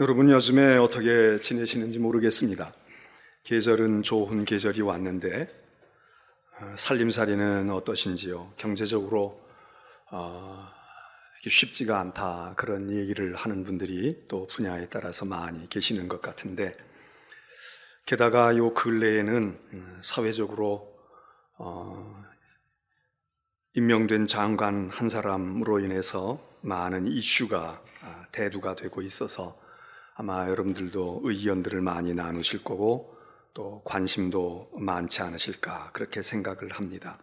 여러분 요즘에 어떻게 지내시는지 모르겠습니다. 계절은 좋은 계절이 왔는데 살림살이는 어떠신지요? 경제적으로 이게 쉽지가 않다, 그런 얘기를 하는 분들이 또 분야에 따라서 많이 계시는 것 같은데, 게다가 요 근래에는 사회적으로 임명된 장관 한 사람으로 인해서 많은 이슈가 대두가 되고 있어서 아마 여러분들도 의견들을 많이 나누실 거고 또 관심도 많지 않으실까, 그렇게 생각을 합니다.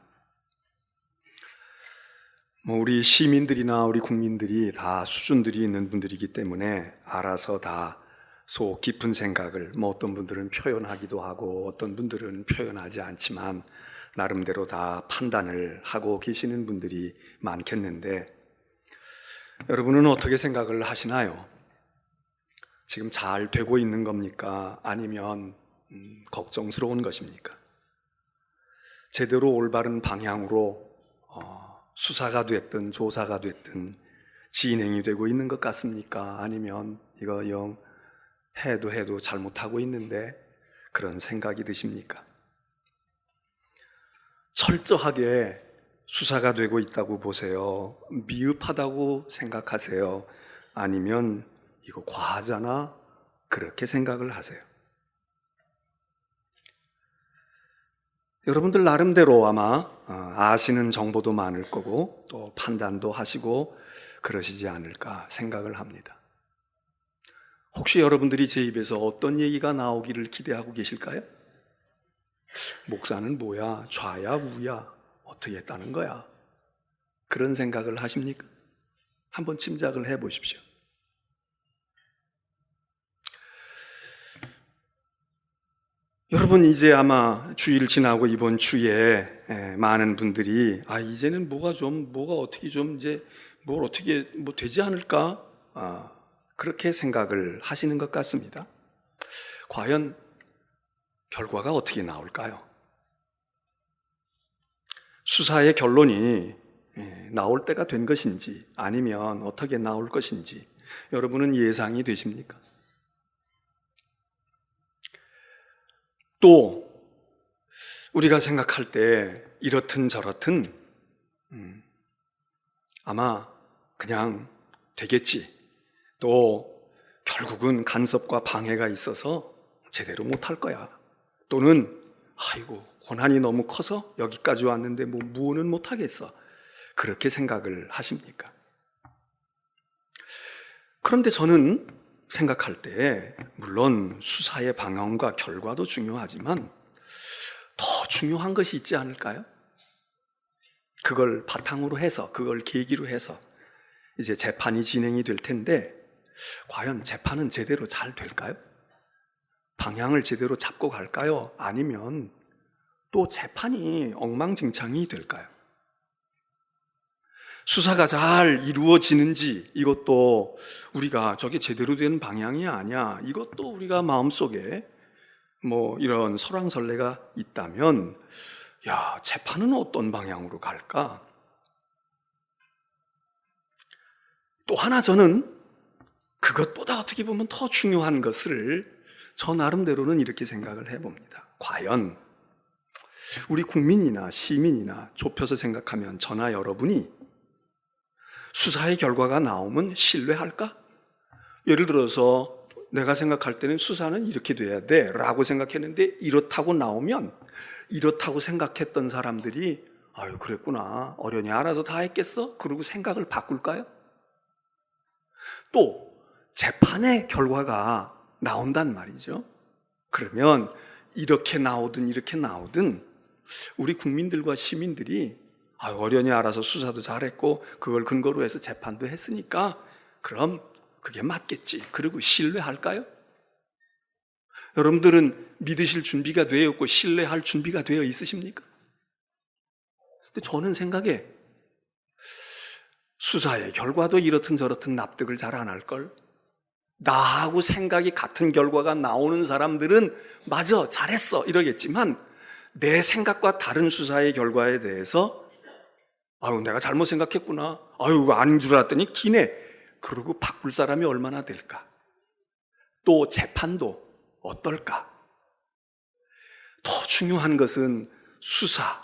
우리 시민들이나 우리 국민들이 다 수준들이 있는 분들이기 때문에 알아서 다 속 깊은 생각을 어떤 분들은 표현하기도 하고 어떤 분들은 표현하지 않지만 나름대로 다 판단을 하고 계시는 분들이 많겠는데, 여러분은 어떻게 생각을 하시나요? 지금 잘 되고 있는 겁니까? 아니면 걱정스러운 것입니까? 제대로 올바른 방향으로 수사가 됐든 조사가 됐든 진행이 되고 있는 것 같습니까? 아니면 이거 영 해도 잘못하고 있는데 그런 생각이 드십니까? 철저하게 수사가 되고 있다고 보세요? 미흡하다고 생각하세요? 아니면 이거 과하잖아, 그렇게 생각을 하세요? 여러분들 나름대로 아마 아시는 정보도 많을 거고 또 판단도 하시고 그러시지 않을까 생각을 합니다. 혹시 여러분들이 제 입에서 어떤 얘기가 나오기를 기대하고 계실까요? 목사는 뭐야? 좌야 우야? 어떻게 했다는 거야? 그런 생각을 하십니까? 한번 짐작을 해보십시오. 여러분, 이제 아마 주일 지나고 이번 주에 많은 분들이 이제는 뭐가 어떻게 좀 이제 뭘 어떻게 되지 않을까, 그렇게 생각을 하시는 것 같습니다. 과연 결과가 어떻게 나올까요? 수사의 결론이 나올 때가 된 것인지 아니면 어떻게 나올 것인지 여러분은 예상이 되십니까? 또 우리가 생각할 때 이렇든 저렇든 아마 그냥 되겠지, 또 결국은 간섭과 방해가 있어서 제대로 못할 거야, 또는 아이고 고난이 너무 커서 여기까지 왔는데 무엇은 못하겠어, 그렇게 생각을 하십니까? 그런데 저는 생각할 때 물론 수사의 방향과 결과도 중요하지만 더 중요한 것이 있지 않을까요? 그걸 바탕으로 해서, 그걸 계기로 해서 이제 재판이 진행이 될 텐데, 과연 재판은 제대로 잘 될까요? 방향을 제대로 잡고 갈까요? 아니면 또 재판이 엉망진창이 될까요? 수사가 잘 이루어지는지, 이것도 우리가 저게 제대로 된 방향이 아니야, 이것도 우리가 마음속에 이런 설왕설래가 있다면 재판은 어떤 방향으로 갈까? 또 하나 저는 그것보다 어떻게 보면 더 중요한 것을 저 나름대로는 이렇게 생각을 해봅니다. 과연 우리 국민이나 시민이나 좁혀서 생각하면 저나 여러분이 수사의 결과가 나오면 신뢰할까? 예를 들어서 내가 생각할 때는 수사는 이렇게 돼야 돼 라고 생각했는데 이렇다고 나오면, 이렇다고 생각했던 사람들이 아유 그랬구나, 어련히 알아서 다 했겠어? 그러고 생각을 바꿀까요? 또 재판의 결과가 나온단 말이죠. 그러면 이렇게 나오든 이렇게 나오든 우리 국민들과 시민들이 어련히 알아서 수사도 잘했고 그걸 근거로 해서 재판도 했으니까 그럼 그게 맞겠지, 그리고 신뢰할까요? 여러분들은 믿으실 준비가 되어 있고 신뢰할 준비가 되어 있으십니까? 근데 저는 생각에 수사의 결과도 이렇든 저렇든 납득을 잘 안 할걸, 나하고 생각이 같은 결과가 나오는 사람들은 맞아 잘했어 이러겠지만 내 생각과 다른 수사의 결과에 대해서 내가 잘못 생각했구나, 이거 아닌 줄 알았더니 기네, 그러고 바꿀 사람이 얼마나 될까? 또 재판도 어떨까? 더 중요한 것은 수사,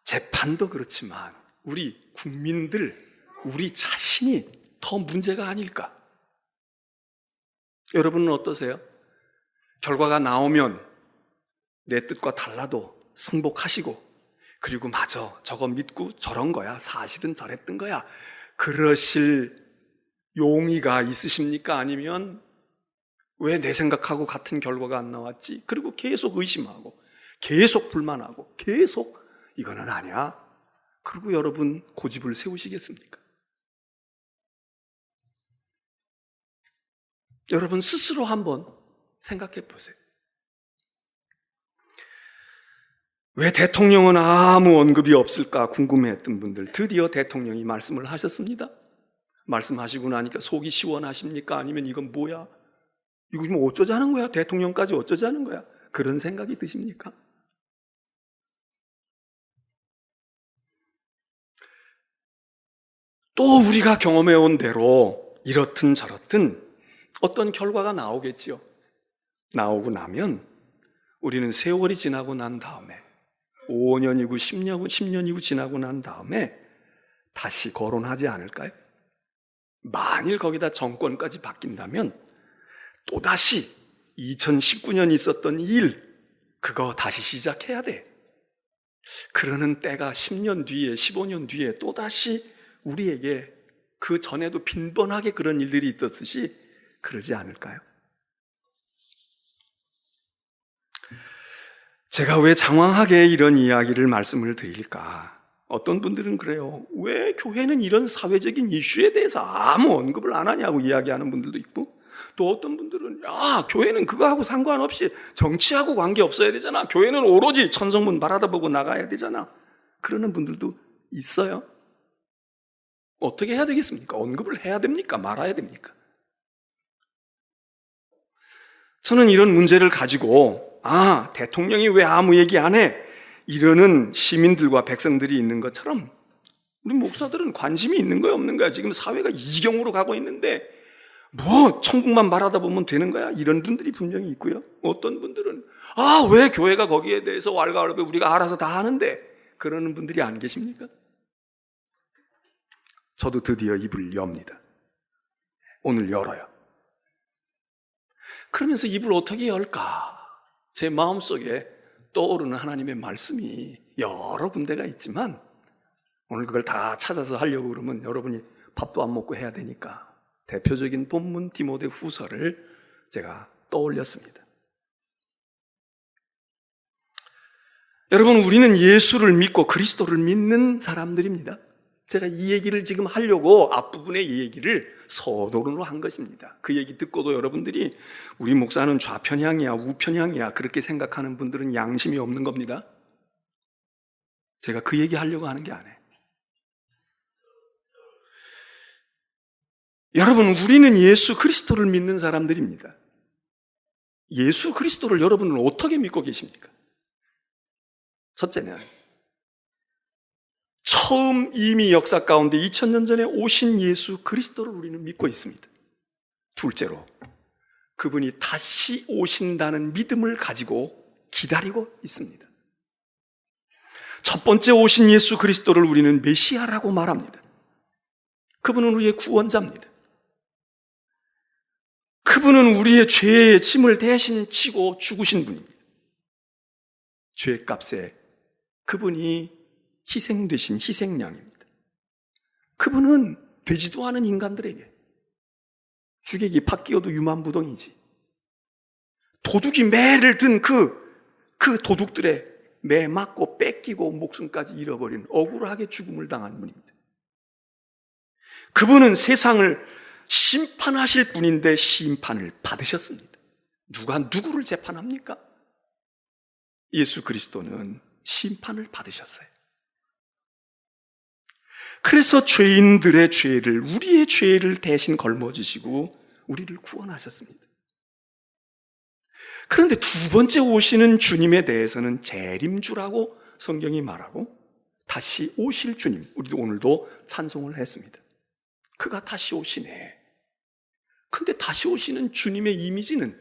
재판도 그렇지만 우리 국민들, 우리 자신이 더 문제가 아닐까? 여러분은 어떠세요? 결과가 나오면 내 뜻과 달라도 승복하시고, 그리고 맞아, 저거 믿고 저런 거야, 사실은 저랬던 거야, 그러실 용의가 있으십니까? 아니면 왜 내 생각하고 같은 결과가 안 나왔지? 그리고 계속 의심하고 계속 불만하고 계속 이거는 아니야, 그리고 여러분 고집을 세우시겠습니까? 여러분 스스로 한번 생각해 보세요. 왜 대통령은 아무 언급이 없을까 궁금해했던 분들, 드디어 대통령이 말씀을 하셨습니다. 말씀하시고 나니까 속이 시원하십니까? 아니면 이건 뭐야? 이거 지금 어쩌자는 거야? 대통령까지 어쩌자는 거야? 그런 생각이 드십니까? 또 우리가 경험해온 대로 이렇든 저렇든 어떤 결과가 나오겠지요. 나오고 나면 우리는 세월이 지나고 난 다음에 5년이고 10년이고 지나고 난 다음에 다시 거론하지 않을까요? 만일 거기다 정권까지 바뀐다면 또다시 2019년 있었던 일, 그거 다시 시작해야 돼. 그러는 때가 10년 뒤에, 15년 뒤에 또다시 우리에게 그 전에도 빈번하게 그런 일들이 있었듯이 그러지 않을까요? 제가 왜 장황하게 이런 이야기를 말씀을 드릴까? 어떤 분들은 그래요. 왜 교회는 이런 사회적인 이슈에 대해서 아무 언급을 안 하냐고 이야기하는 분들도 있고, 또 어떤 분들은 야, 교회는 그거하고 상관없이 정치하고 관계없어야 되잖아, 교회는 오로지 천성문 바라다보고 나가야 되잖아, 그러는 분들도 있어요. 어떻게 해야 되겠습니까? 언급을 해야 됩니까? 말아야 됩니까? 저는 이런 문제를 가지고 대통령이 왜 아무 얘기 안 해? 이러는 시민들과 백성들이 있는 것처럼 우리 목사들은 관심이 있는 거야, 없는 거야? 지금 사회가 이 지경으로 가고 있는데 뭐 천국만 바라다 보면 되는 거야? 이런 분들이 분명히 있고요. 어떤 분들은 왜 교회가 거기에 대해서 왈가왈부 우리가 알아서 다 하는데, 그러는 분들이 안 계십니까? 저도 드디어 입을 엽니다. 오늘 열어요. 그러면서 입을 어떻게 열까? 제 마음속에 떠오르는 하나님의 말씀이 여러 군데가 있지만 오늘 그걸 다 찾아서 하려고 그러면 여러분이 밥도 안 먹고 해야 되니까 대표적인 본문 디모데 후서를 제가 떠올렸습니다. 여러분, 우리는 예수를 믿고 그리스도를 믿는 사람들입니다. 제가 이 얘기를 지금 하려고 앞부분의 이 얘기를 서론으로 한 것입니다. 그 얘기 듣고도 여러분들이 우리 목사는 좌편향이야, 우편향이야 그렇게 생각하는 분들은 양심이 없는 겁니다. 제가 그 얘기 하려고 하는 게 아니에요. 여러분, 우리는 예수 그리스도를 믿는 사람들입니다. 예수 그리스도를 여러분은 어떻게 믿고 계십니까? 첫째는 처음 이미 역사 가운데 2000년 전에 오신 예수 그리스도를 우리는 믿고 있습니다. 둘째로 그분이 다시 오신다는 믿음을 가지고 기다리고 있습니다. 첫 번째 오신 예수 그리스도를 우리는 메시아라고 말합니다. 그분은 우리의 구원자입니다. 그분은 우리의 죄의 짐을 대신 지고 죽으신 분입니다. 죄값에 그분이 희생되신 희생양입니다. 그분은 되지도 않은 인간들에게 주객이 팥 끼어도 유만무동이지, 도둑이 매를 든 그 도둑들의 매 맞고 뺏기고 목숨까지 잃어버린 억울하게 죽음을 당한 분입니다. 그분은 세상을 심판하실 분인데 심판을 받으셨습니다. 누가 누구를 재판합니까? 예수 그리스도는 심판을 받으셨어요. 그래서 죄인들의 죄를, 우리의 죄를 대신 걸머지시고 우리를 구원하셨습니다. 그런데 두 번째 오시는 주님에 대해서는 재림주라고 성경이 말하고, 다시 오실 주님, 우리도 오늘도 찬송을 했습니다. 그가 다시 오시네. 근데 다시 오시는 주님의 이미지는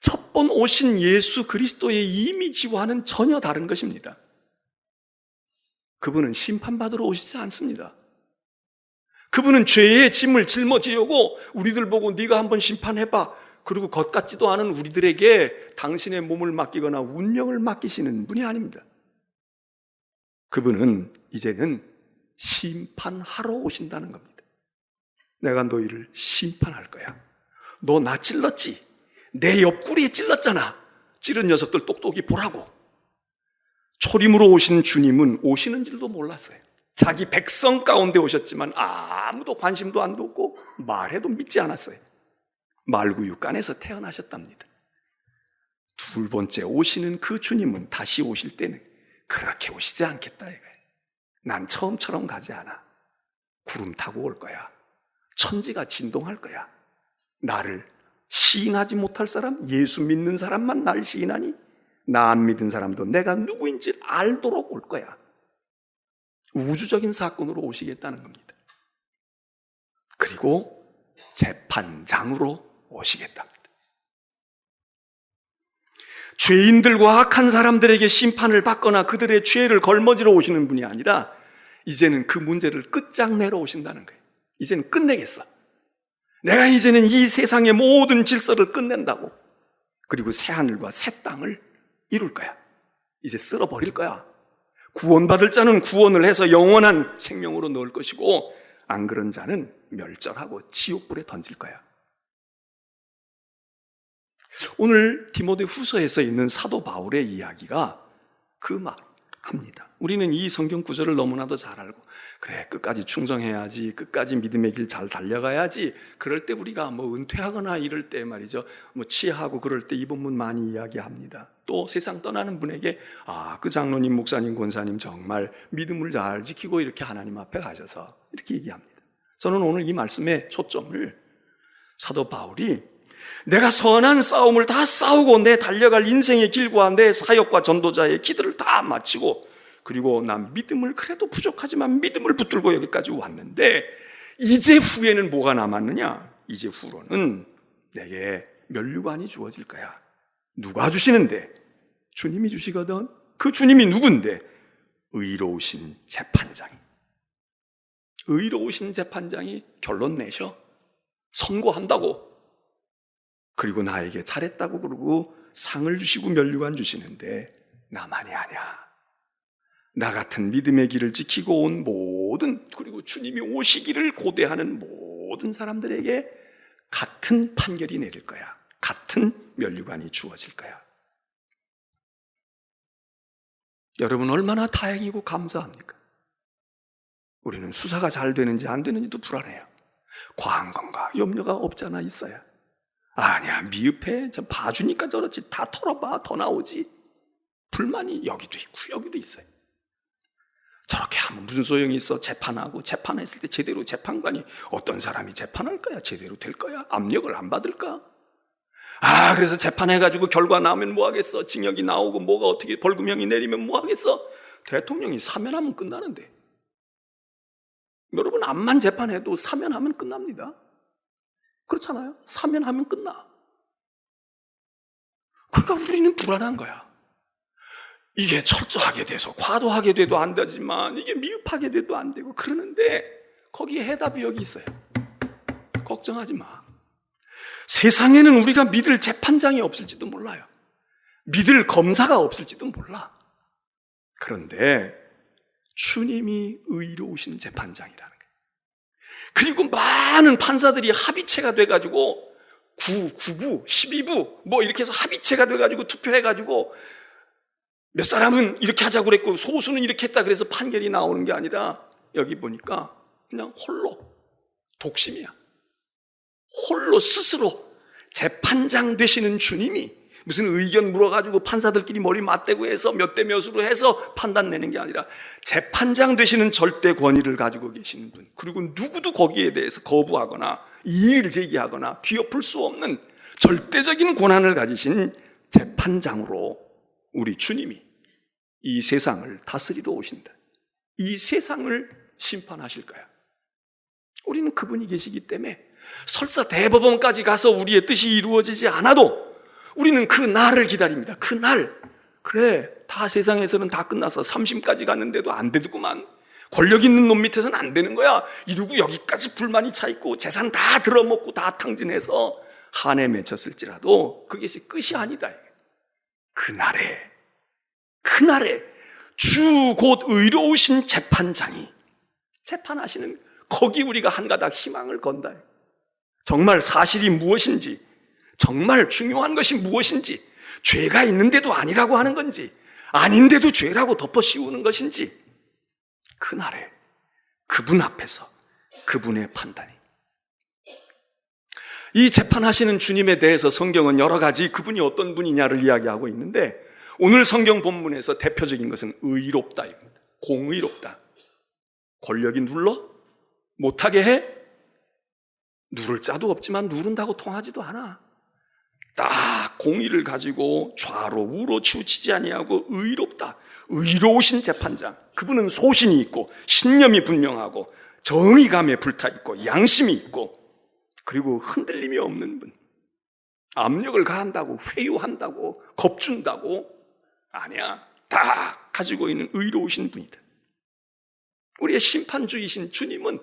첫 번 오신 예수 그리스도의 이미지와는 전혀 다른 것입니다. 그분은 심판받으러 오시지 않습니다. 그분은 죄의 짐을 짊어지려고 우리들 보고 네가 한번 심판해봐. 그리고 것 같지도 않은 우리들에게 당신의 몸을 맡기거나 운명을 맡기시는 분이 아닙니다. 그분은 이제는 심판하러 오신다는 겁니다. 내가 너희를 심판할 거야. 너 나 찔렀지? 내 옆구리에 찔렀잖아. 찌른 녀석들 똑똑히 보라고. 초림으로 오신 주님은 오시는 줄도 몰랐어요. 자기 백성 가운데 오셨지만 아무도 관심도 안 뒀고 말해도 믿지 않았어요. 말구육간에서 태어나셨답니다. 두 번째 오시는 그 주님은 다시 오실 때는 그렇게 오시지 않겠다 이거예요. 난 처음처럼 가지 않아. 구름 타고 올 거야. 천지가 진동할 거야. 나를 시인하지 못할 사람, 예수 믿는 사람만 날 시인하니 나 안 믿은 사람도 내가 누구인지 알도록 올 거야. 우주적인 사건으로 오시겠다는 겁니다. 그리고 재판장으로 오시겠답니다. 죄인들과 악한 사람들에게 심판을 받거나 그들의 죄를 걸머지러 오시는 분이 아니라 이제는 그 문제를 끝장내러 오신다는 거예요. 이제는 끝내겠어. 내가 이제는 이 세상의 모든 질서를 끝낸다고. 그리고 새하늘과 새 땅을 이룰 거야. 이제 쓸어버릴 거야. 구원받을 자는 구원을 해서 영원한 생명으로 넣을 것이고 안 그런 자는 멸절하고 지옥불에 던질 거야. 오늘 디모데 후서에서 있는 사도 바울의 이야기가 그 말합니다. 우리는 이 성경 구절을 너무나도 잘 알고 그래 끝까지 충성해야지, 끝까지 믿음의 길 잘 달려가야지, 그럴 때 우리가 뭐 은퇴하거나 이럴 때 말이죠, 뭐 치하고 그럴 때 이 본문 많이 이야기합니다. 또 세상 떠나는 분에게 그 장로님, 목사님, 권사님 정말 믿음을 잘 지키고 이렇게 하나님 앞에 가셔서 이렇게 얘기합니다. 저는 오늘 이 말씀의 초점을 사도 바울이 내가 선한 싸움을 다 싸우고 내 달려갈 인생의 길과 내 사역과 전도자의 기도를 다 마치고 그리고 난 믿음을 그래도 부족하지만 믿음을 붙들고 여기까지 왔는데 이제 후에는 뭐가 남았느냐? 이제 후로는 내게 면류관이 주어질 거야. 누가 주시는데? 주님이 주시거든. 그 주님이 누군데? 의로우신 재판장이. 의로우신 재판장이 결론 내셔. 선고한다고. 그리고 나에게 잘했다고 그러고 상을 주시고 면류관 주시는데 나만이 아니야. 나 같은 믿음의 길을 지키고 온 모든, 그리고 주님이 오시기를 고대하는 모든 사람들에게 같은 판결이 내릴 거야. 같은 면류관이 주어질 거야. 여러분 얼마나 다행이고 감사합니까? 우리는 수사가 잘 되는지 안 되는지도 불안해요. 과한 건가? 염려가 없잖아 있어야. 아니야 미흡해. 저 봐주니까 저렇지. 다 털어봐. 더 나오지. 불만이 여기도 있고 여기도 있어요. 저렇게 하면 무슨 소용이 있어? 재판하고 재판했을 때 제대로 재판관이 어떤 사람이 재판할 거야? 제대로 될 거야? 압력을 안 받을까? 그래서 재판해가지고 결과 나오면 뭐 하겠어? 징역이 나오고 뭐가 어떻게 벌금형이 내리면 뭐 하겠어? 대통령이 사면하면 끝나는데. 여러분 암만 재판해도 사면하면 끝납니다. 그렇잖아요? 사면하면 끝나. 그러니까 우리는 불안한 거야. 이게 철저하게 돼서 과도하게 돼도 안 되지만 이게 미흡하게 돼도 안 되고 그러는데 거기에 해답이 여기 있어요. 걱정하지 마. 세상에는 우리가 믿을 재판장이 없을지도 몰라요. 믿을 검사가 없을지도 몰라. 그런데 주님이 의로우신 재판장이라는 거예요. 그리고 많은 판사들이 합의체가 돼가지고 9부, 12부 뭐 이렇게 해서 합의체가 돼가지고 투표해가지고 몇 사람은 이렇게 하자고 그랬고 소수는 이렇게 했다 그래서 판결이 나오는 게 아니라 여기 보니까 그냥 홀로 독심이야. 홀로 스스로 재판장 되시는 주님이 무슨 의견 물어가지고 판사들끼리 머리 맞대고 해서 몇 대 몇으로 해서 판단 내는 게 아니라 재판장 되시는 절대 권위를 가지고 계시는 분, 그리고 누구도 거기에 대해서 거부하거나 이의를 제기하거나 뒤엎을 수 없는 절대적인 권한을 가지신 재판장으로 우리 주님이 이 세상을 다스리러 오신다. 이 세상을 심판하실 거야. 우리는 그분이 계시기 때문에 설사 대법원까지 가서 우리의 뜻이 이루어지지 않아도 우리는 그 날을 기다립니다. 그 날. 그래, 다 세상에서는 다 끝나서 30까지 갔는데도 안 되더구만. 권력 있는 놈 밑에서는 안 되는 거야. 이러고 여기까지 불만이 차 있고 재산 다 들어먹고 다 탕진해서 한해 맺혔을지라도 그것이 끝이 아니다. 그날에 주 곧 의로우신 재판장이 재판하시는, 거기 우리가 한 가닥 희망을 건다. 정말 사실이 무엇인지, 정말 중요한 것이 무엇인지, 죄가 있는데도 아니라고 하는 건지, 아닌데도 죄라고 덮어 씌우는 것인지, 그날에 그분 앞에서 그분의 판단이. 이 재판하시는 주님에 대해서 성경은 여러 가지 그분이 어떤 분이냐를 이야기하고 있는데, 오늘 성경 본문에서 대표적인 것은 의롭다입니다. 공의롭다. 권력이 눌러? 못하게 해? 누를 자도 없지만 누른다고 통하지도 않아. 딱 공의를 가지고 좌로 우로 치우치지 아니하고 의롭다. 의로우신 재판장. 그분은 소신이 있고 신념이 분명하고 정의감에 불타있고 양심이 있고, 그리고 흔들림이 없는 분. 압력을 가한다고, 회유한다고, 겁준다고 아니야. 다 가지고 있는 의로우신 분이다. 우리의 심판주이신 주님은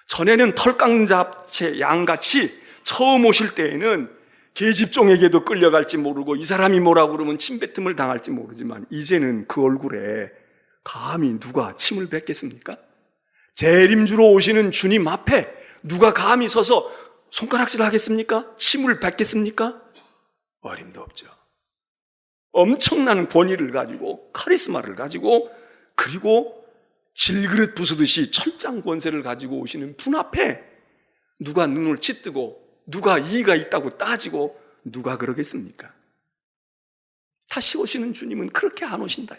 전에는 털깡잡채 양같이 처음 오실 때에는 계집종에게도 끌려갈지 모르고 이 사람이 뭐라고 그러면 침뱉음을 당할지 모르지만, 이제는 그 얼굴에 감히 누가 침을 뱉겠습니까? 재림주로 오시는 주님 앞에 누가 감히 서서 손가락질 하겠습니까? 침을 뱉겠습니까? 어림도 없죠. 엄청난 권위를 가지고, 카리스마를 가지고, 그리고 질그릇 부수듯이 철장 권세를 가지고 오시는 분 앞에 누가 눈을 치뜨고, 누가 이의가 있다고 따지고, 누가 그러겠습니까? 다시 오시는 주님은 그렇게 안 오신다.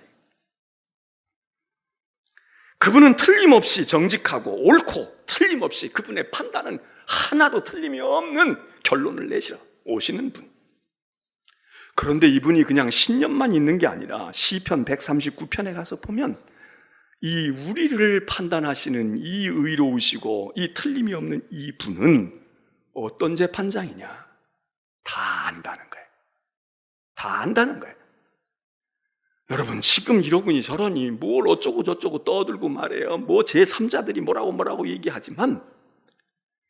그분은 틀림없이 정직하고 옳고, 틀림없이 그분의 판단은 하나도 틀림이 없는 결론을 내시러 오시는 분. 그런데 이분이 그냥 신념만 있는 게 아니라 시편 139편에 가서 보면 이 우리를 판단하시는 이 의로우시고 이 틀림이 없는 이 분은 어떤 재판장이냐? 다 안다는 거예요. 다 안다는 거예요. 여러분, 지금 이러니 저러니 뭘 어쩌고 저쩌고 떠들고 말해요. 뭐 제3자들이 뭐라고 얘기하지만,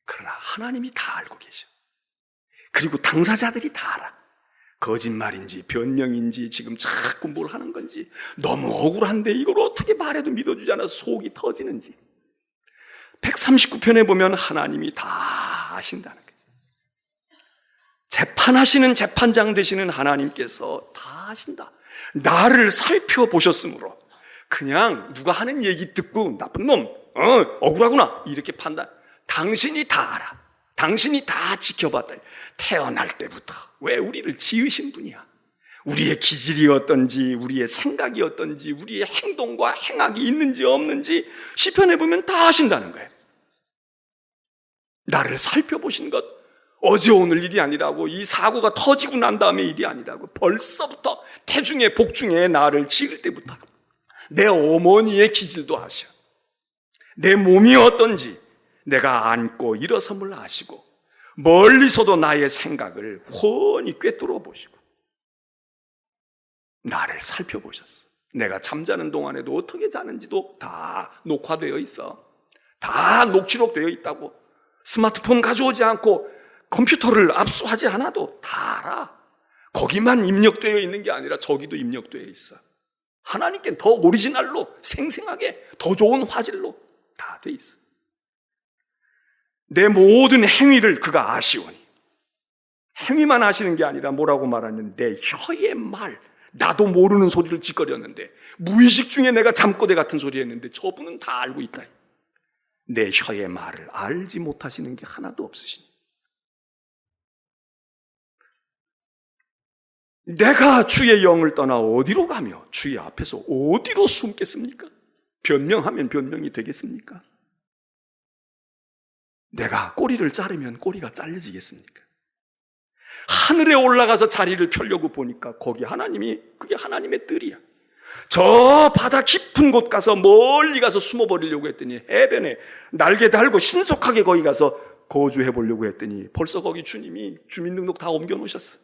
그러나 하나님이 다 알고 계셔. 그리고 당사자들이 다 알아. 거짓말인지 변명인지 지금 자꾸 뭘 하는 건지, 너무 억울한데 이걸 어떻게 말해도 믿어주지 않아서 속이 터지는지. 139편에 보면 하나님이 다 아신다는 거예요. 재판하시는 재판장 되시는 하나님께서 다 아신다. 나를 살펴보셨으므로 그냥 누가 하는 얘기 듣고 나쁜 놈, 억울하구나 이렇게 판단. 당신이 다 알아. 당신이 다 지켜봤다. 태어날 때부터 왜 우리를 지으신 분이야. 우리의 기질이 어떤지, 우리의 생각이 어떤지, 우리의 행동과 행악이 있는지 없는지 시편에 보면 다 아신다는 거예요. 나를 살펴보신 것, 어제 오늘 일이 아니라고, 이 사고가 터지고 난 다음에 일이 아니라고, 벌써부터 태중의 복중에 나를 지을 때부터 내 어머니의 기질도 아셔. 내 몸이 어떤지 내가 안고 일어섬을 아시고, 멀리서도 나의 생각을 훤히 꿰뚫어 보시고 나를 살펴보셨어. 내가 잠자는 동안에도 어떻게 자는지도 다 녹화되어 있어. 다 녹취록되어 있다고. 스마트폰 가져오지 않고 컴퓨터를 압수하지 않아도 다 알아. 거기만 입력되어 있는 게 아니라 저기도 입력되어 있어. 하나님께 더 오리지널로, 생생하게, 더 좋은 화질로 다 돼 있어. 내 모든 행위를 그가 아시오니. 행위만 아시는 게 아니라 뭐라고 말하냐면 내 혀의 말, 나도 모르는 소리를 짓거렸는데, 무의식 중에 내가 잠꼬대 같은 소리 했는데 저분은 다 알고 있다. 내 혀의 말을 알지 못하시는 게 하나도 없으시니. 내가 주의 영을 떠나 어디로 가며 주의 앞에서 어디로 숨겠습니까? 변명하면 변명이 되겠습니까? 내가 꼬리를 자르면 꼬리가 잘려지겠습니까? 하늘에 올라가서 자리를 펴려고 보니까 거기 하나님이, 그게 하나님의 뜰이야. 저 바다 깊은 곳 가서 멀리 가서 숨어버리려고 했더니 해변에 날개 달고 신속하게 거기 가서 거주해 보려고 했더니 벌써 거기 주님이 주민등록 다 옮겨 놓으셨어.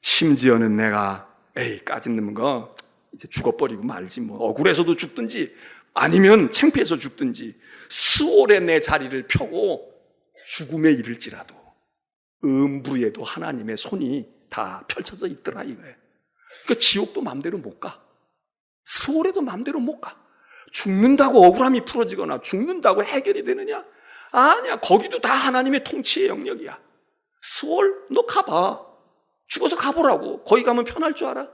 심지어는 내가 까짓 놈은 거 이제 죽어버리고 말지 뭐 억울해서도 죽든지 아니면 창피해서 죽든지 스올에 내 자리를 펴고 죽음에 이를지라도 음부에도 하나님의 손이 다 펼쳐져 있더라 이거예요. 그러니까 지옥도 마음대로 못 가. 스올에도 마음대로 못 가. 죽는다고 억울함이 풀어지거나 죽는다고 해결이 되느냐? 아니야. 거기도 다 하나님의 통치의 영역이야. 스올 너 가봐. 죽어서 가보라고. 거기 가면 편할 줄 알아?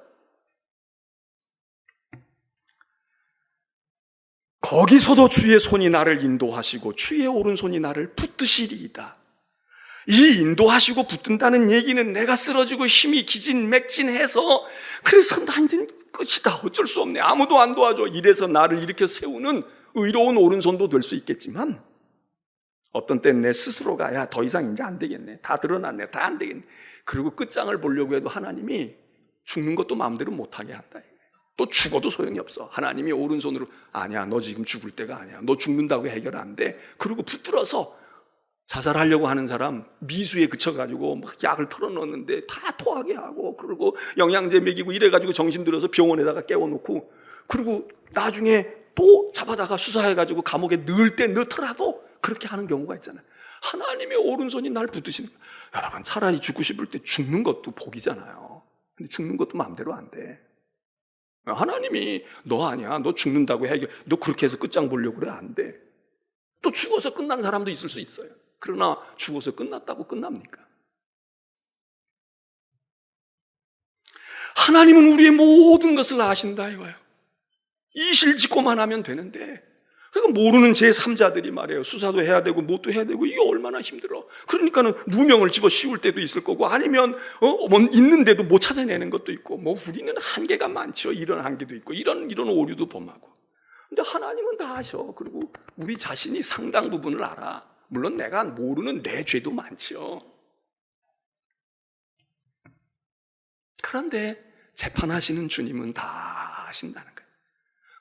거기서도 주의 손이 나를 인도하시고 주의 오른손이 나를 붙드시리이다. 이 인도하시고 붙든다는 얘기는 내가 쓰러지고 힘이 기진맥진해서 그래서 나 이제 끝이다. 어쩔 수 없네. 아무도 안 도와줘. 이래서 나를 일으켜 세우는 의로운 오른손도 될 수 있겠지만 어떤 때는 내 스스로가 야, 더 이상 이제 안 되겠네. 다 드러났네. 다 안 되겠네. 그리고 끝장을 보려고 해도 하나님이 죽는 것도 마음대로 못하게 한다. 또 죽어도 소용이 없어. 하나님이 오른손으로 아니야. 너 지금 죽을 때가 아니야. 너 죽는다고 해결 안 돼. 그리고 붙들어서 자살하려고 하는 사람 미수에 그쳐가지고 막 약을 털어넣었는데 다 토하게 하고 그리고 영양제 먹이고 이래가지고 정신 들어서 병원에다가 깨워놓고 그리고 나중에 또 잡아다가 수사해가지고 감옥에 넣을 때 넣더라도 그렇게 하는 경우가 있잖아요. 하나님의 오른손이 날 붙드시는 거예요. 여러분 차라리 죽고 싶을 때 죽는 것도 복이잖아요. 근데 죽는 것도 마음대로 안 돼. 하나님이 너 아니야. 너 죽는다고 해결. 너 그렇게 해서 끝장 보려고 그래. 안 돼. 또 죽어서 끝난 사람도 있을 수 있어요. 그러나 죽어서 끝났다고 끝납니까? 하나님은 우리의 모든 것을 아신다 이거예요. 이실직고만 하면 되는데 그러니까 모르는 제3자들이 말이에요. 수사도 해야 되고 뭣도 해야 되고 이게 얼마나 힘들어. 그러니까는 누명을 집어 씌울 때도 있을 거고 아니면 있는데도 못 찾아내는 것도 있고 뭐 우리는 한계가 많죠. 이런 한계도 있고 이런 오류도 범하고. 근데 하나님은 다 아셔. 그리고 우리 자신이 상당 부분을 알아. 물론 내가 모르는 내 죄도 많죠. 그런데 재판하시는 주님은 다 아신다는 거예요.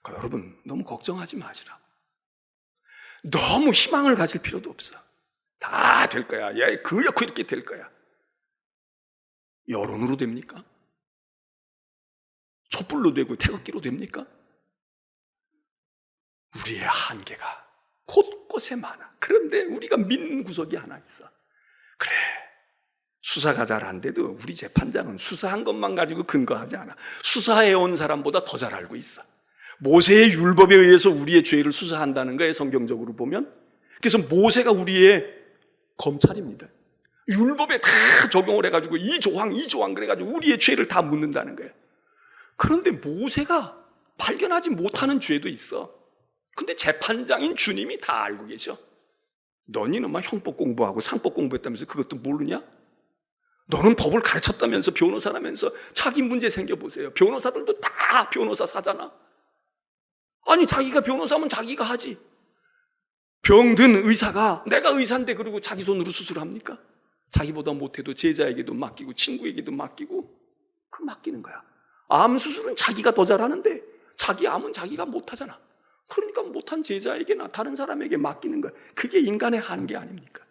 그러니까 여러분 너무 걱정하지 마시라. 너무 희망을 가질 필요도 없어. 다 될 거야. 그렇게 될 거야. 여론으로 됩니까? 촛불로 되고 태극기로 됩니까? 우리의 한계가 곳곳에 많아. 그런데 우리가 믿는 구석이 하나 있어. 그래, 수사가 잘 안 돼도 우리 재판장은 수사한 것만 가지고 근거하지 않아. 수사해온 사람보다 더 잘 알고 있어. 모세의 율법에 의해서 우리의 죄를 수사한다는 거예요, 성경적으로 보면. 그래서 모세가 우리의 검찰입니다. 율법에 다 적용을 해가지고 이 조항 그래가지고 우리의 죄를 다 묻는다는 거예요. 그런데 모세가 발견하지 못하는 죄도 있어. 근데 재판장인 주님이 다 알고 계셔. 너희는 막 형법 공부하고 상법 공부했다면서 그것도 모르냐? 너는 법을 가르쳤다면서 변호사라면서 자기 문제 생겨보세요. 변호사들도 다 변호사 사잖아. 아니 자기가 변호사면 자기가 하지. 병든 의사가 내가 의사인데 그러고 자기 손으로 수술합니까? 자기보다 못해도 제자에게도 맡기고 친구에게도 맡기고 그 맡기는 거야. 암 수술은 자기가 더 잘하는데 자기 암은 자기가 못하잖아. 그러니까 못한 제자에게나 다른 사람에게 맡기는 거야. 그게 인간의 한계 아닙니까?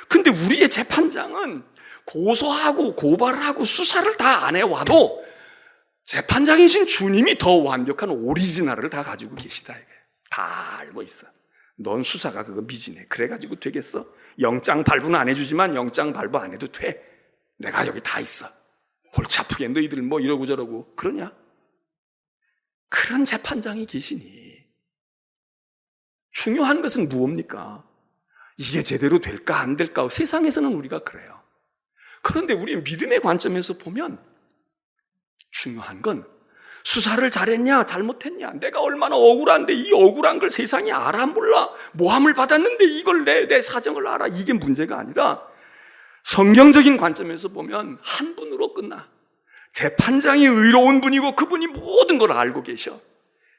근데 우리의 재판장은 고소하고 고발하고 수사를 다 안 해와도 재판장이신 주님이 더 완벽한 오리지널을 다 가지고 계시다. 다 알고 있어. 넌 수사가 그거 미진해. 그래가지고 되겠어? 영장 발부는 안 해주지만 영장 발부 안 해도 돼. 내가 여기 다 있어. 골치 아프게 너희들 뭐 이러고 저러고 그러냐? 그런 재판장이 계시니 중요한 것은 무엇입니까? 이게 제대로 될까 안 될까? 세상에서는 우리가 그래요. 그런데 우리의 믿음의 관점에서 보면 중요한 건 수사를 잘했냐 잘못했냐, 내가 얼마나 억울한데 이 억울한 걸 세상이 알아 몰라, 모함을 받았는데 이걸 내 사정을 알아, 이게 문제가 아니라 성경적인 관점에서 보면 한 분으로 끝나. 재판장이 의로운 분이고 그분이 모든 걸 알고 계셔.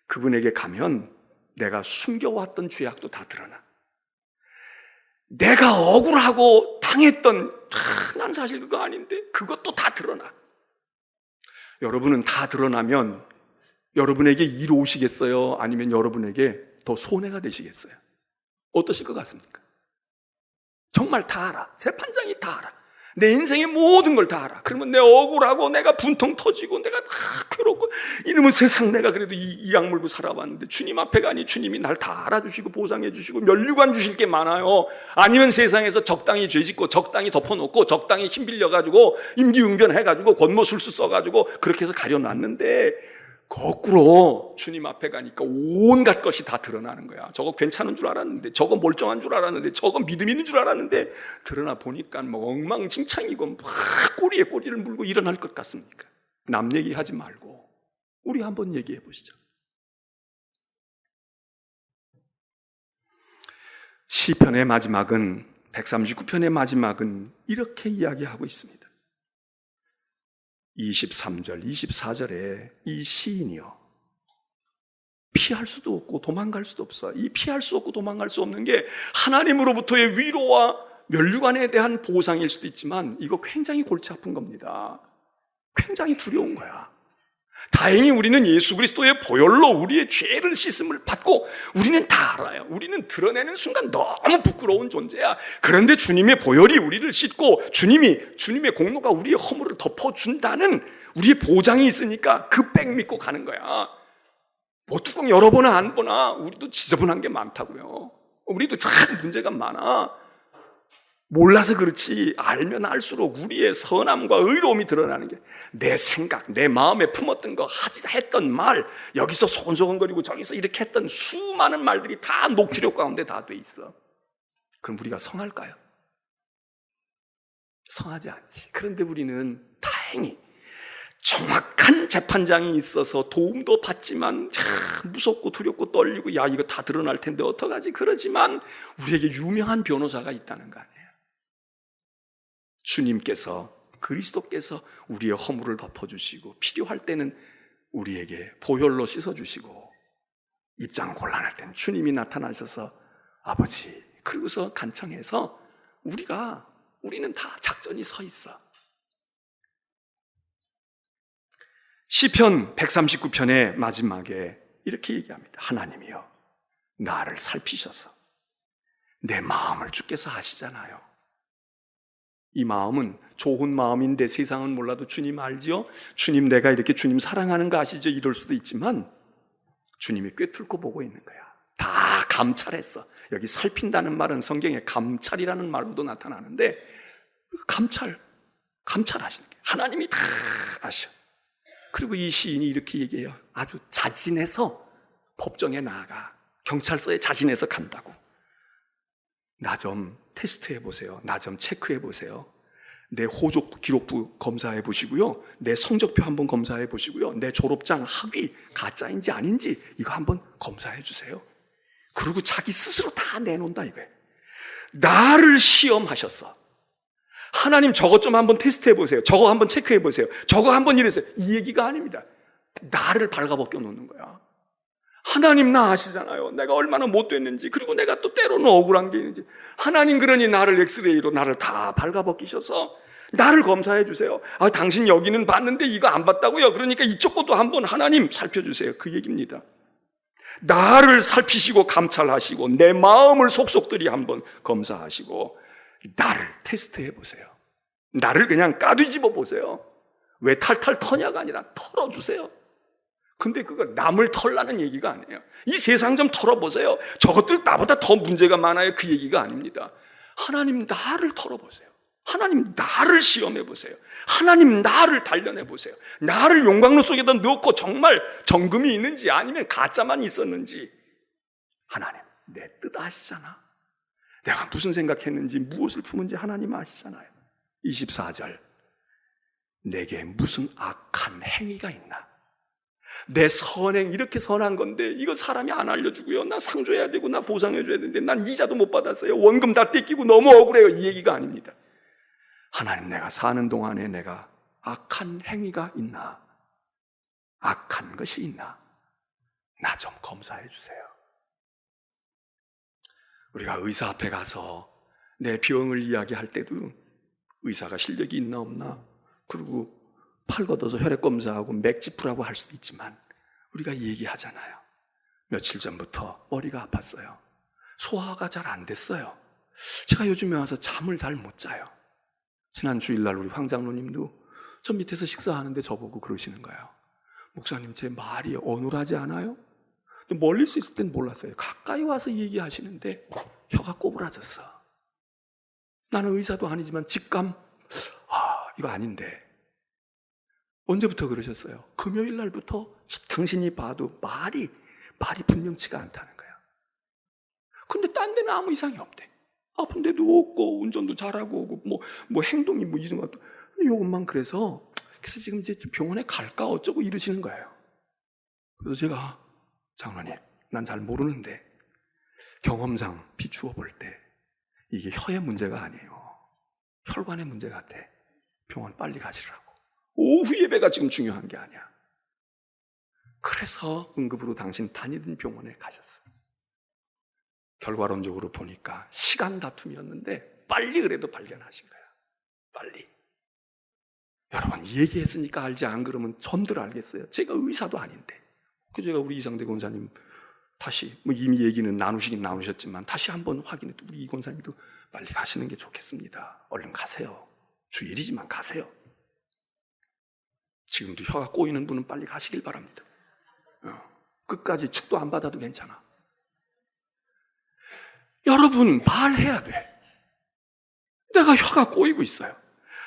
그분에게 가면 내가 숨겨왔던 죄악도 다 드러나. 내가 억울하고 당했던 난 사실 그거 아닌데 그것도 다 드러나. 여러분은 다 드러나면 여러분에게 이로우시겠어요? 아니면 여러분에게 더 손해가 되시겠어요? 어떠실 것 같습니까? 정말 다 알아. 재판장이 다 알아. 내 인생의 모든 걸 다 알아. 그러면 내 억울하고 내가 분통 터지고 내가 괴롭고 이러면 세상 내가 그래도 이 약 물고 살아봤는데 주님 앞에 가니 주님이 날 다 알아주시고 보상해 주시고 면류관 주실 게 많아요. 아니면 세상에서 적당히 죄짓고 적당히 덮어놓고 적당히 힘 빌려가지고 임기응변 해가지고 권모술수 써가지고 그렇게 해서 가려놨는데 거꾸로 주님 앞에 가니까 온갖 것이 다 드러나는 거야. 저거 괜찮은 줄 알았는데, 저거 멀쩡한 줄 알았는데, 저거 믿음 있는 줄 알았는데 드러나 보니까 뭐 엉망진창이고 막 꼬리에 꼬리를 물고 일어날 것 같습니까? 남 얘기하지 말고 우리 한번 얘기해 보시죠. 시편의 마지막은 139편의 마지막은 이렇게 이야기하고 있습니다. 23절, 24절에 이 시인이요, 피할 수도 없고 도망갈 수도 없어. 이 피할 수 없고 도망갈 수 없는 게 하나님으로부터의 위로와 면류관에 대한 보상일 수도 있지만 이거 굉장히 골치 아픈 겁니다. 굉장히 두려운 거야. 다행히 우리는 예수 그리스도의 보혈로 우리의 죄를 씻음을 받고 우리는 다 알아요. 우리는 드러내는 순간 너무 부끄러운 존재야. 그런데 주님의 보혈이 우리를 씻고 주님의 공로가 우리의 허물을 덮어준다는 우리의 보장이 있으니까 그 백 믿고 가는 거야. 뭐 뚜껑 열어보나 안 보나 우리도 지저분한 게 많다고요. 우리도 참 문제가 많아. 몰라서 그렇지 알면 알수록 우리의 선함과 의로움이 드러나는 게 내 생각, 내 마음에 품었던 거, 했던 말, 여기서 소곤소곤거리고 저기서 이렇게 했던 수많은 말들이 다 녹취록 가운데 다 돼 있어. 그럼 우리가 성할까요? 성하지 않지. 그런데 우리는 다행히 정확한 재판장이 있어서 도움도 받지만 무섭고 두렵고 떨리고 야 이거 다 드러날 텐데 어떡하지 그러지만 우리에게 유명한 변호사가 있다는 거 아니에요. 주님께서 그리스도께서 우리의 허물을 덮어주시고 필요할 때는 우리에게 보혈로 씻어주시고 입장 곤란할 때는 주님이 나타나셔서 아버지 그러고서 간청해서 우리는 다 작전이 서 있어. 시편 139편의 마지막에 이렇게 얘기합니다. 하나님이여 나를 살피셔서 내 마음을 주께서 아시잖아요. 이 마음은 좋은 마음인데 세상은 몰라도 주님 알지요? 주님 내가 이렇게 주님 사랑하는 거 아시죠? 이럴 수도 있지만 주님이 꿰뚫고 보고 있는 거야. 다 감찰했어. 여기 살핀다는 말은 성경에 감찰이라는 말로도 나타나는데 감찰하시는 게 하나님이 다 아셔. 그리고 이 시인이 이렇게 얘기해요. 아주 자진해서 법정에 나아가 경찰서에 자진해서 간다고. 나 좀 테스트해 보세요. 나 좀 체크해 보세요. 내 호조 기록부 검사해 보시고요. 내 성적표 한번 검사해 보시고요. 내 졸업장 학위 가짜인지 아닌지 이거 한번 검사해 주세요. 그리고 자기 스스로 다 내놓는다 이거예요. 나를 시험하셨어. 하나님 저것 좀 한번 테스트해 보세요. 저거 한번 체크해 보세요. 저거 한번 이래세요. 이 얘기가 아닙니다. 나를 발가벗겨 놓는 거야. 하나님 나 아시잖아요. 내가 얼마나 못됐는지, 그리고 내가 또 때로는 억울한 게 있는지. 하나님 그러니 나를 엑스레이로 나를 다 발가벗기셔서 나를 검사해 주세요. 아, 당신 여기는 봤는데 이거 안 봤다고요? 그러니까 이쪽 것도 한번 하나님 살펴주세요. 그 얘기입니다. 나를 살피시고 감찰하시고 내 마음을 속속들이 한번 검사하시고 나를 테스트해 보세요. 나를 그냥 까뒤집어 보세요. 왜 탈탈 터냐가 아니라 털어주세요. 근데 그거 남을 털라는 얘기가 아니에요. 이 세상 좀 털어보세요. 저것들 나보다 더 문제가 많아요. 그 얘기가 아닙니다. 하나님 나를 털어보세요. 하나님 나를 시험해보세요. 하나님 나를 단련해보세요. 나를 용광로 속에다 넣고 정말 정금이 있는지 아니면 가짜만 있었는지. 하나님 내 뜻 아시잖아. 내가 무슨 생각했는지 무엇을 품은지 하나님 아시잖아요. 24절 내게 무슨 악한 행위가 있나. 내 선행 이렇게 선한 건데 이거 사람이 안 알려주고요. 나 상 줘야 되고 나 보상해줘야 되는데 난 이자도 못 받았어요. 원금 다 떼끼고 너무 억울해요. 이 얘기가 아닙니다. 하나님 내가 사는 동안에 내가 악한 행위가 있나? 악한 것이 있나? 나 좀 검사해 주세요. 우리가 의사 앞에 가서 내 병을 이야기할 때도 의사가 실력이 있나 없나, 그리고 팔 걷어서 혈액 검사하고 맥지푸라고 할 수도 있지만 우리가 얘기하잖아요. 며칠 전부터 머리가 아팠어요. 소화가 잘 안 됐어요. 제가 요즘에 와서 잠을 잘 못 자요. 지난 주일날 우리 황 장로님도 저 밑에서 식사하는데 저보고 그러시는 거예요. 목사님, 제 말이 어눌하지 않아요? 멀리서 있을 땐 몰랐어요. 가까이 와서 얘기하시는데 혀가 꼬부라졌어. 나는 의사도 아니지만 직감, 이거 아닌데. 언제부터 그러셨어요? 금요일 날부터 당신이 봐도 말이 분명치가 않다는 거야. 근데 딴 데는 아무 이상이 없대. 아픈 데도 없고 운전도 잘하고 오고 뭐 행동이 이런 것도 요것만 그래서 지금 이제 병원에 갈까 어쩌고 이러시는 거예요. 그래서 제가 장로님, 난 잘 모르는데 경험상 비추어 볼 때 이게 혀의 문제가 아니에요. 혈관의 문제 같아. 병원 빨리 가시라고. 오후 예배가 지금 중요한 게 아니야. 그래서 응급으로 당신 다니던 병원에 가셨어요. 결과론적으로 보니까 시간 다툼이었는데 빨리 그래도 발견하신 거야. 빨리. 여러분, 얘기했으니까 알지, 안 그러면 전들 알겠어요. 제가 의사도 아닌데. 그 제가 우리 이상대 권사님 다시 이미 얘기는 나누시긴 나누셨지만 다시 한번 확인해. 우리 이 권사님도 빨리 가시는 게 좋겠습니다. 얼른 가세요. 주일이지만 가세요. 지금도 혀가 꼬이는 분은 빨리 가시길 바랍니다. 끝까지 축도 안 받아도 괜찮아. 여러분, 말해야 돼. 내가 혀가 꼬이고 있어요.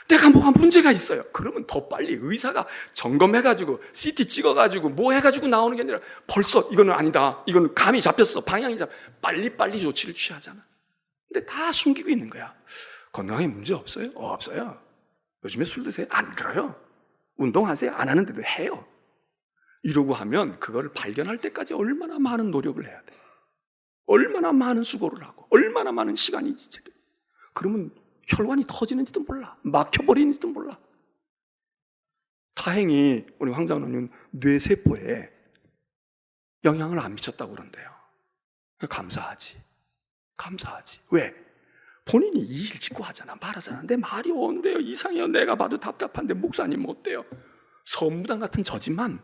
내가 뭐가 문제가 있어요. 그러면 더 빨리 의사가 점검해가지고 CT 찍어가지고 뭐 해가지고 나오는 게 아니라 벌써 이거는 아니다. 이거는 감이 잡혔어. 방향이 빨리 조치를 취하잖아. 근데 다 숨기고 있는 거야. 건강에 문제 없어요? 없어요. 요즘에 술 드세요? 안 들어요. 운동하세요? 안 하는데도 해요. 이러고 하면 그걸 발견할 때까지 얼마나 많은 노력을 해야 돼. 얼마나 많은 수고를 하고 얼마나 많은 시간이 지체돼. 그러면 혈관이 터지는지도 몰라. 막혀버리는지도 몰라. 다행히 우리 황 장로님은 뇌세포에 영향을 안 미쳤다고 그런대요. 감사하지. 왜? 본인이 이 일 짓고 하잖아. 말하잖아. 내 말이 어느래요. 이상해요. 내가 봐도 답답한데 목사님 어때요? 선무당 같은 저지만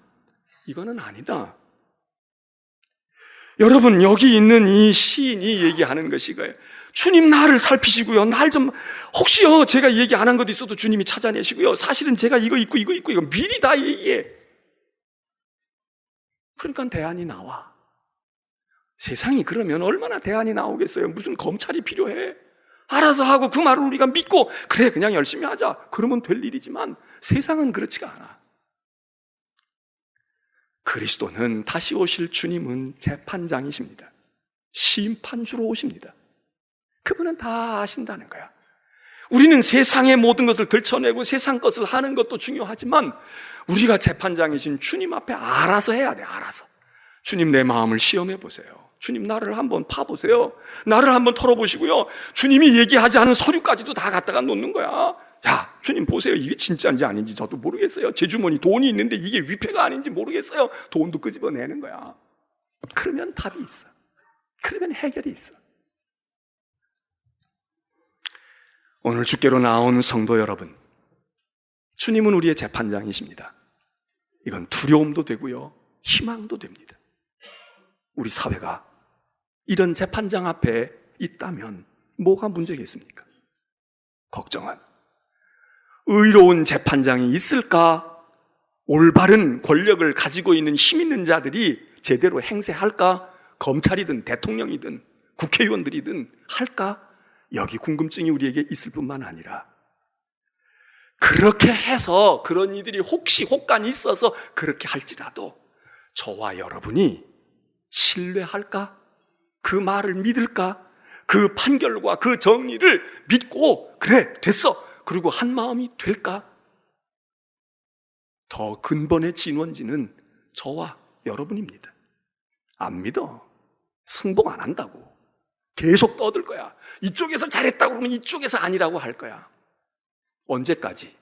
이거는 아니다. 여러분, 여기 있는 이 시인이 얘기하는 것이 이거예요. 주님, 나를 살피시고요. 혹시요 제가 얘기 안 한 것도 있어도 주님이 찾아내시고요. 사실은 제가 이거 있고 이거 미리 다 얘기해. 그러니까 대안이 나와. 세상이 그러면 얼마나 대안이 나오겠어요. 무슨 검찰이 필요해. 알아서 하고 그 말을 우리가 믿고 그래 그냥 열심히 하자. 그러면 될 일이지만 세상은 그렇지가 않아. 그리스도는 다시 오실 주님은 재판장이십니다. 심판주로 오십니다. 그분은 다 아신다는 거야. 우리는 세상의 모든 것을 들춰내고 세상 것을 하는 것도 중요하지만 우리가 재판장이신 주님 앞에 알아서 해야 돼. 알아서. 주님, 내 마음을 시험해 보세요. 주님, 나를 한번 파보세요. 나를 한번 털어보시고요. 주님이 얘기하지 않은 서류까지도 다 갖다가 놓는 거야. 야, 주님 보세요. 이게 진짜인지 아닌지 저도 모르겠어요. 제 주머니 돈이 있는데 이게 위패가 아닌지 모르겠어요. 돈도 끄집어내는 거야. 그러면 답이 있어. 그러면 해결이 있어. 오늘 주께로 나온 성도 여러분, 주님은 우리의 재판장이십니다. 이건 두려움도 되고요, 희망도 됩니다. 우리 사회가 이런 재판장 앞에 있다면 뭐가 문제겠습니까? 걱정은 의로운 재판장이 있을까? 올바른 권력을 가지고 있는 힘 있는 자들이 제대로 행세할까? 검찰이든 대통령이든 국회의원들이든 할까? 여기 궁금증이 우리에게 있을 뿐만 아니라 그렇게 해서 그런 이들이 혹시 혹간이 있어서 그렇게 할지라도 저와 여러분이 신뢰할까? 그 말을 믿을까? 그 판결과 그 정리를 믿고 그래 됐어 그리고 한 마음이 될까? 더 근본의 진원지는 저와 여러분입니다. 안 믿어. 승복 안 한다고. 계속 떠들 거야. 이쪽에서 잘했다고 그러면 이쪽에서 아니라고 할 거야. 언제까지?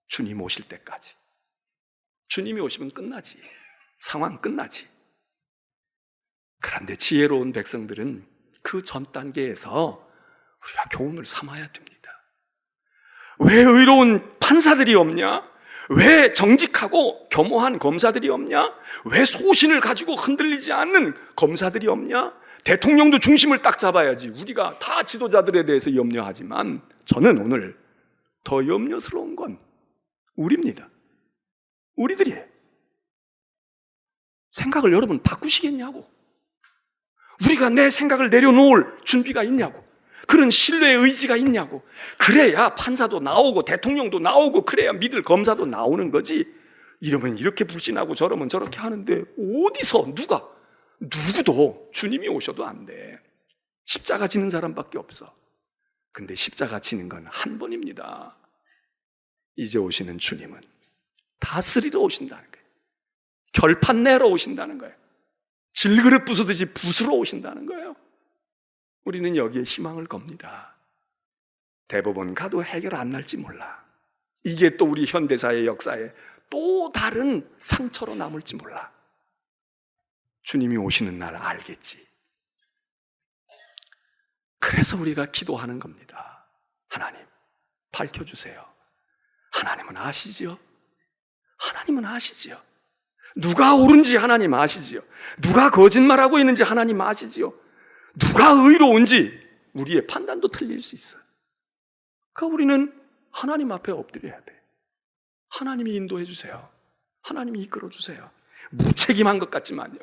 주님 오실 때까지. 주님이 오시면 끝나지. 상황 끝나지. 그런데 지혜로운 백성들은 그 전 단계에서 우리가 교훈을 삼아야 됩니다. 왜 의로운 판사들이 없냐? 왜 정직하고 겸허한 검사들이 없냐? 왜 소신을 가지고 흔들리지 않는 검사들이 없냐? 대통령도 중심을 딱 잡아야지. 우리가 다 지도자들에 대해서 염려하지만 저는 오늘 더 염려스러운 건 우리입니다. 우리들이에요. 생각을 여러분 바꾸시겠냐고. 우리가 내 생각을 내려놓을 준비가 있냐고. 그런 신뢰의 의지가 있냐고. 그래야 판사도 나오고 대통령도 나오고 그래야 믿을 검사도 나오는 거지. 이러면 이렇게 불신하고 저러면 저렇게 하는데 어디서 누구도 주님이 오셔도 안 돼. 십자가 지는 사람밖에 없어. 근데 십자가 지는 건 한 번입니다. 이제 오시는 주님은 다스리러 오신다는 거예요. 결판 내러 오신다는 거예요. 질그릇 부수듯이 부수러 오신다는 거예요. 우리는 여기에 희망을 겁니다. 대법원 가도 해결 안 날지 몰라. 이게 또 우리 현대사의 역사에 또 다른 상처로 남을지 몰라. 주님이 오시는 날 알겠지. 그래서 우리가 기도하는 겁니다. 하나님, 밝혀주세요. 하나님은 아시지요? 하나님은 아시지요? 누가 옳은지 하나님 아시지요? 누가 거짓말하고 있는지 하나님 아시지요? 누가 의로운지 우리의 판단도 틀릴 수 있어요. 그러니까 우리는 하나님 앞에 엎드려야 돼. 하나님이 인도해 주세요. 하나님이 이끌어 주세요. 무책임한 것 같지만요.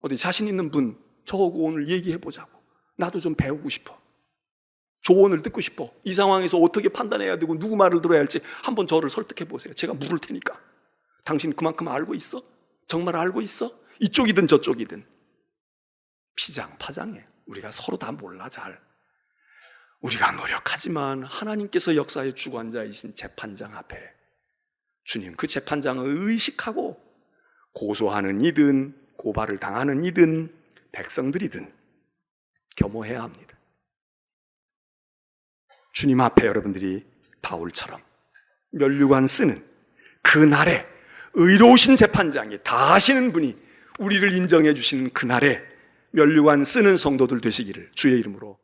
어디 자신 있는 분 저하고 오늘 얘기해 보자고. 나도 좀 배우고 싶어. 조언을 듣고 싶어. 이 상황에서 어떻게 판단해야 되고 누구 말을 들어야 할지 한번 저를 설득해 보세요. 제가 물을 테니까. 당신 그만큼 알고 있어? 정말 알고 있어? 이쪽이든 저쪽이든. 피장파장해. 우리가 서로 다 몰라 잘. 우리가 노력하지만 하나님께서 역사의 주관자이신 재판장 앞에 주님 그 재판장을 의식하고 고소하는 이든 고발을 당하는 이든 백성들이든 겸허해야 합니다. 주님 앞에 여러분들이 바울처럼 면류관 쓰는 그날에 의로우신 재판장이 다 하시는 분이 우리를 인정해 주시는 그날에 면류관 쓰는 성도들 되시기를 주의 이름으로